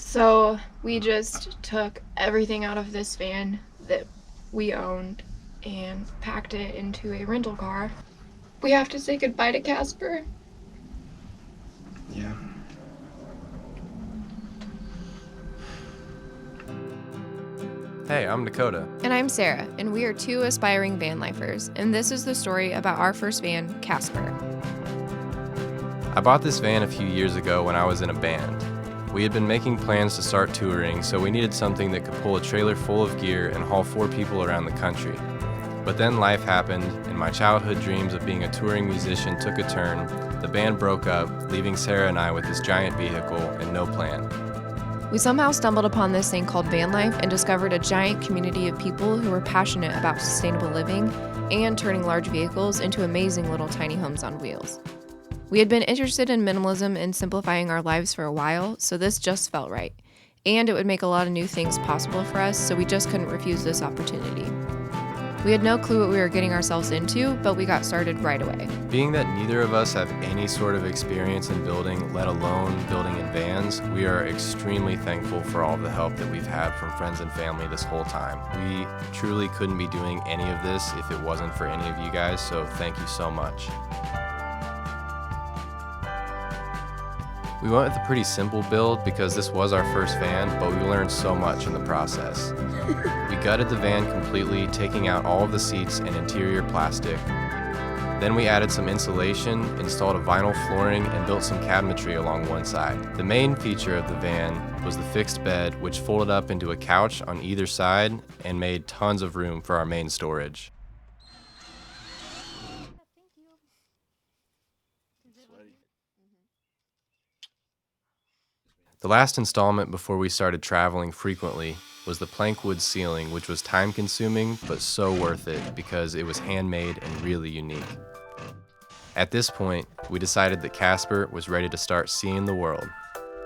So we just took everything out of this van that we owned and packed it into a rental car. We have to say goodbye to Casper. Yeah. Hey, I'm Dakota. And I'm Sarah, and we are two aspiring van lifers, and this is the story about our first van, Casper. I bought this van a few years ago when I was in a band. We had been making plans to start touring, so we needed something that could pull a trailer full of gear and haul 4 people around the country. But then life happened, and my childhood dreams of being a touring musician took a turn. The band broke up, leaving Sarah and I with this giant vehicle and no plan. We somehow stumbled upon this thing called van life and discovered a giant community of people who were passionate about sustainable living and turning large vehicles into amazing little tiny homes on wheels. We had been interested in minimalism and simplifying our lives for a while, so this just felt right. And it would make a lot of new things possible for us, so we just couldn't refuse this opportunity. We had no clue what we were getting ourselves into, but we got started right away. Being that neither of us have any sort of experience in building, let alone building in vans, we are extremely thankful for all the help that we've had from friends and family this whole time. We truly couldn't be doing any of this if it wasn't for any of you guys, so thank you so much. We went with a pretty simple build because this was our first van, but we learned so much in the process. We gutted the van completely, taking out all of the seats and interior plastic. Then we added some insulation, installed a vinyl flooring, and built some cabinetry along one side. The main feature of the van was the fixed bed, which folded up into a couch on either side and made tons of room for our main storage. The last installment before we started traveling frequently was the plank wood ceiling, which was time consuming but so worth it because it was handmade and really unique. At this point, we decided that Casper was ready to start seeing the world.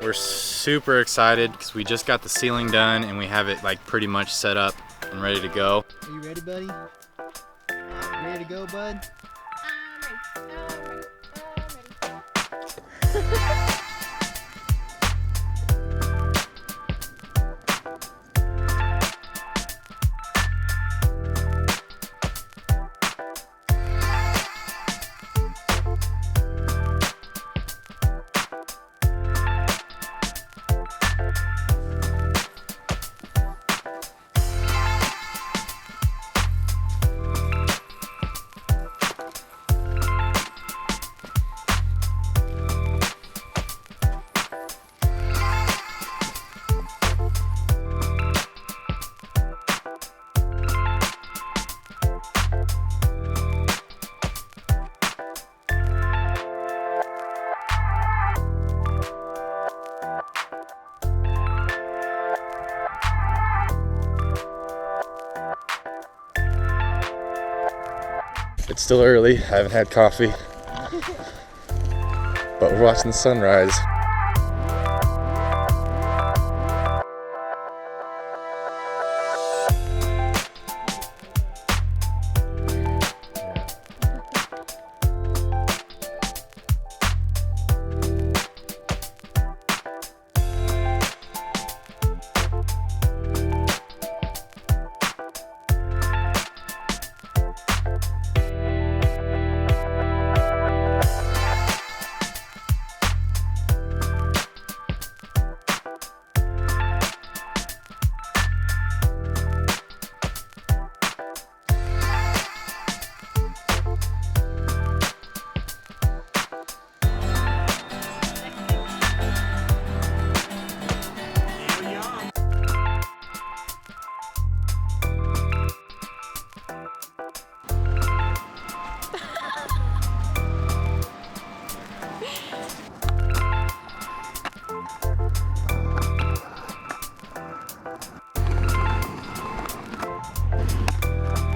We're super excited because we just got the ceiling done and we have it like pretty much set up and ready to go. Are you ready, buddy? Ready to go, bud? It's still early, I haven't had coffee, but we're watching the sunrise.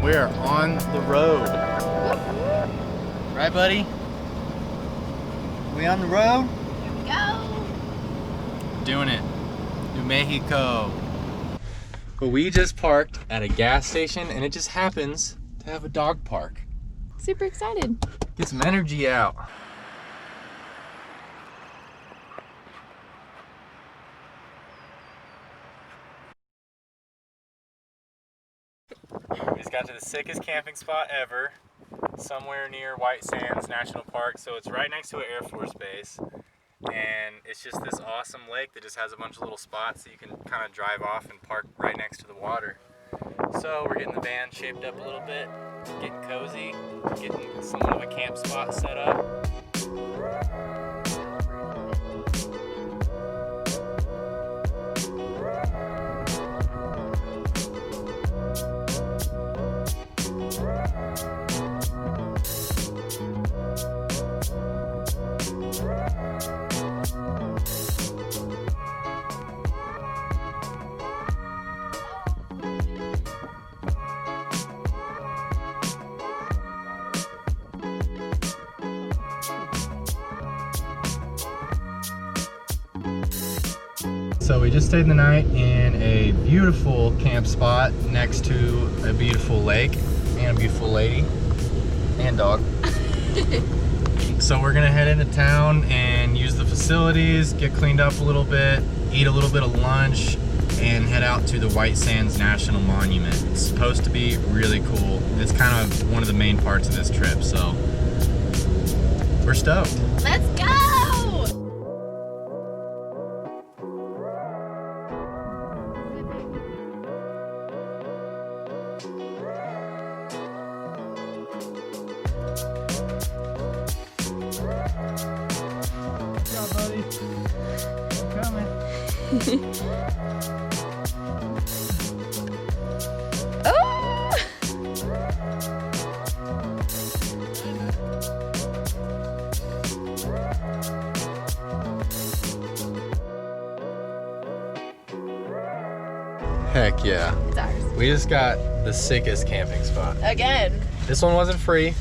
We are on the road. Right, buddy? We on the road? Doing it. New Mexico. But we just parked at a gas station and it just happens to have a dog park. Super excited. Get some energy out. just got to the sickest camping spot ever, somewhere near White Sands National Park. So it's right next to an Air Force base. And it's just this awesome lake that just has a bunch of little spots that you can kind of drive off and park right next to the water. So we're getting the van shaped up a little bit, getting cozy, getting somewhat of a camp spot set up. So we just stayed the night in a beautiful camp spot next to a beautiful lake and a beautiful lady and dog. So we're gonna head into town and use the facilities, get cleaned up a little bit, eat a little bit of lunch, and head out to the White Sands National Monument. It's supposed to be really cool. It's kind of one of the main parts of this trip, so we're stoked. Let's go! Buddy. I'm coming. Oh! Heck yeah. It's ours. We just got the sickest camping spot. Again. This one wasn't free,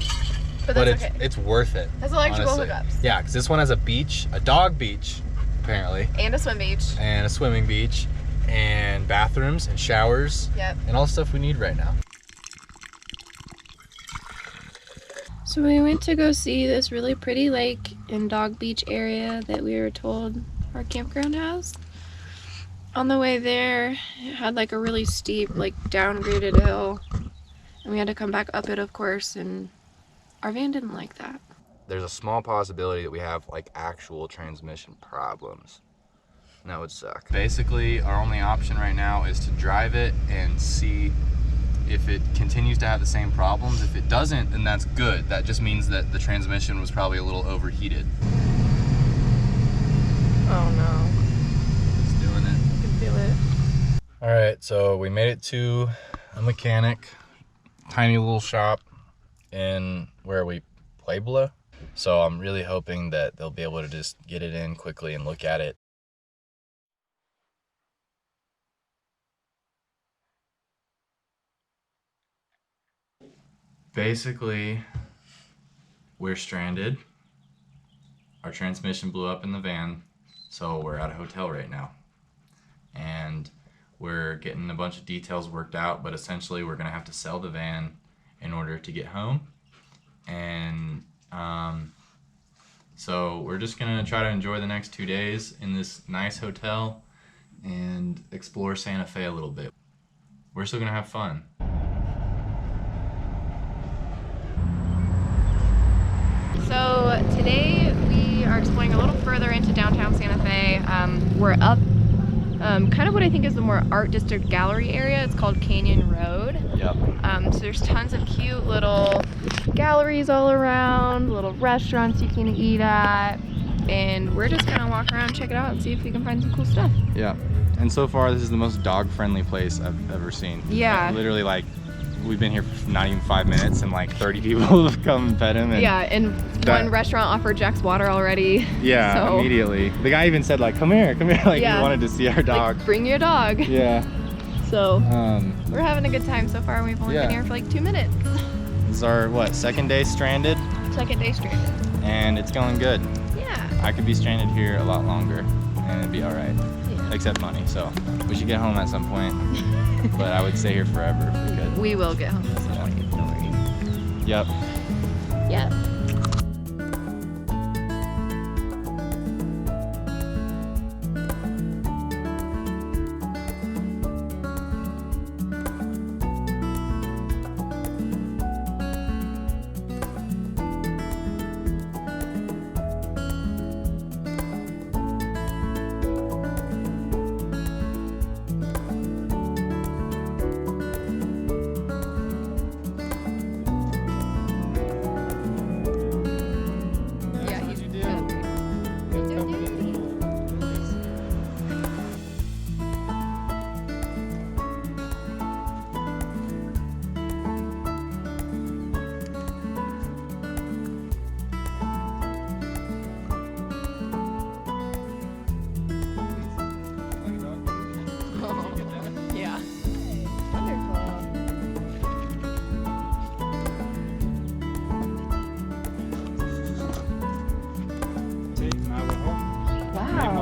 But but that's it's okay. it's worth it. Has electrical honestly. hookups. Yeah, because this one has a beach, a dog beach, apparently, And a swim beach. and a swimming beach, and bathrooms and showers, Yep. and all the stuff we need right now. So we went to go see this really pretty lake and dog beach area that we were told our campground has. On the way there, it had like a really steep, like downgraded hill. And we had to come back up it, of course, and our van didn't like that. There's a small possibility that we have like actual transmission problems. And that would suck. Basically, our only option right now is to drive it and see if it continues to have the same problems. If it doesn't, then that's good. That just means that the transmission was probably a little overheated. Oh no. It's doing it. I can feel it. All right, so we made it to a mechanic, tiny little shop in, where are we, Puebla? So I'm really hoping that they'll be able to just get it in quickly and look at it. Basically, we're stranded. Our transmission blew up in the van, so we're at a hotel right now. And we're getting a bunch of details worked out, but essentially we're gonna have to sell the van in order to get home. And so we're just gonna try to enjoy the next 2 days in this nice hotel and explore Santa Fe a little bit. We're still gonna have fun. So today we are exploring a little further into downtown Santa Fe. We're up kind of what I think is the more art district gallery area. It's called Canyon Road. Yep. So there's tons of cute little galleries all around, little restaurants you can eat at, and we're just gonna walk around, check it out, and see if we can find some cool stuff. Yeah, and so far this is the most dog-friendly place I've ever seen. Yeah. Literally, like, we've been here for not even 5 minutes and like 30 people have come and pet him. And Yeah, and that- one restaurant offered Jack's water already. yeah, So- immediately. The guy even said like, come here, like Yeah. he wanted to see our dog. Like, bring your dog. Yeah. So Um, we're having a good time so far. We've only Yeah. been here for like 2 minutes. this is our, what, second day stranded? Second day stranded. And it's going good. Yeah. I could be stranded here a lot longer and it'd be all right. Yeah. Except money, so we should get home at some point. But I would stay here forever if we could. We will get home at some point, don't worry. Yep. Yeah.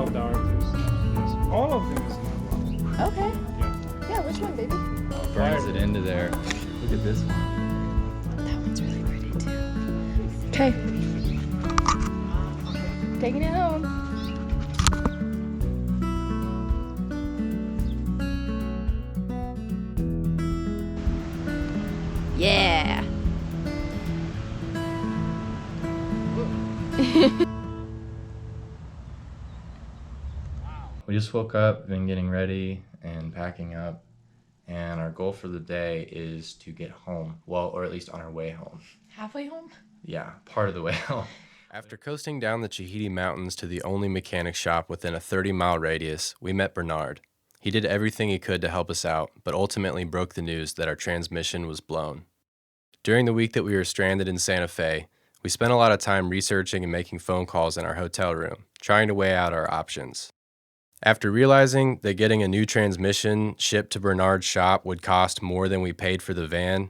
love the Arthurs. All of them is not love. Okay. Yeah. Yeah, which one, baby? Burns it into there. Look at this one. That one's really pretty too. Okay. Taking it home. Yeah. We just woke up, been getting ready and packing up, and our goal for the day is to get home. Well, or at least on our way home. Halfway home? Yeah, part of the way home. After coasting down the Chihiti Mountains to the only mechanic shop within a 30-mile radius, we met Bernard. He did everything he could to help us out, but ultimately broke the news that our transmission was blown. During the week that we were stranded in Santa Fe, we spent a lot of time researching and making phone calls in our hotel room, trying to weigh out our options. After realizing that getting a new transmission shipped to Bernard's shop would cost more than we paid for the van,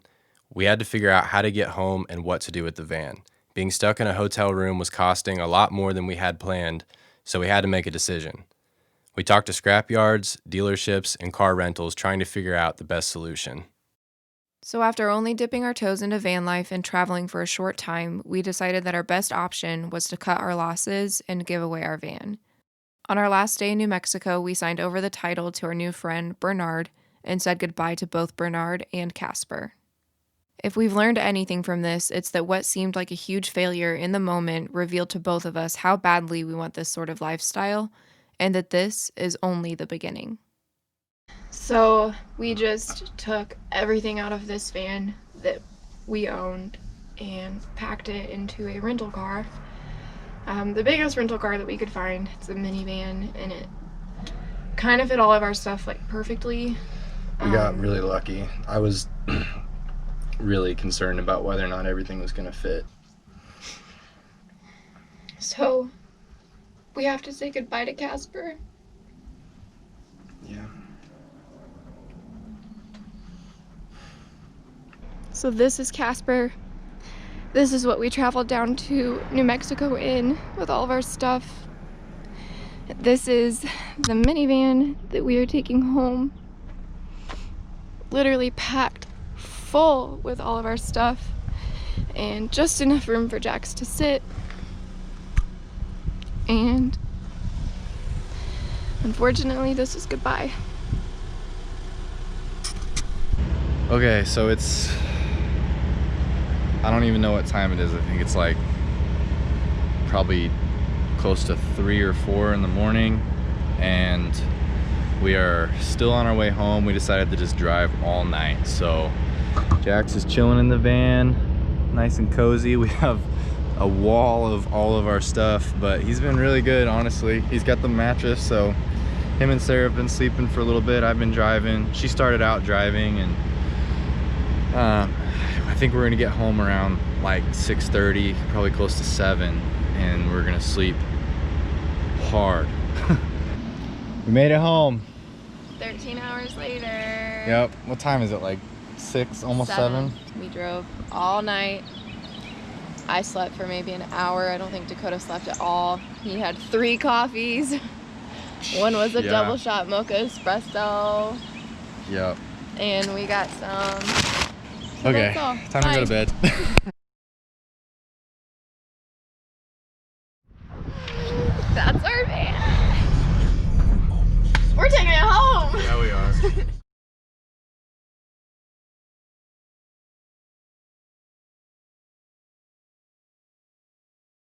we had to figure out how to get home and what to do with the van. Being stuck in a hotel room was costing a lot more than we had planned, so we had to make a decision. We talked to scrapyards, dealerships, and car rentals trying to figure out the best solution. So after only dipping our toes into van life and traveling for a short time, we decided that our best option was to cut our losses and give away our van. On our last day in New Mexico, we signed over the title to our new friend, Bernard, and said goodbye to both Bernard and Casper. If we've learned anything from this, it's that what seemed like a huge failure in the moment revealed to both of us how badly we want this sort of lifestyle, and that this is only the beginning. So we just took everything out of this van that we owned and packed it into a rental car. The biggest rental car that we could find. It's a minivan, and it kind of fit all of our stuff like perfectly. We got really lucky. I was really concerned about whether or not everything was gonna fit. So we have to say goodbye to Casper. Yeah. So this is Casper. This is what we traveled down to New Mexico in with all of our stuff. This is the minivan that we are taking home. Literally packed full with all of our stuff and just enough room for Jax to sit. And unfortunately, this is goodbye. Okay, so I don't even know what time it is. I think it's like probably close to 3 or 4 in the morning, and we are still on our way home. We decided to just drive all night. So Jax is chilling in the van, nice and cozy. We have a wall of all of our stuff, but he's been really good, honestly. He's got the mattress, so him and Sarah have been sleeping for a little bit. I've been driving. She started out driving, and I think we're gonna get home around like 6:30, probably close to 7, and we're gonna sleep hard. We made it home. 13 hours later. Yep. What time is it? Like 6, almost 7? We drove all night. I slept for maybe an hour. I don't think Dakota slept at all. He had 3 coffees. One was a double shot mocha espresso. Yep. And we got some. So Okay, that's all. time to go to bed. That's our van. We're taking it home. Yeah, we are.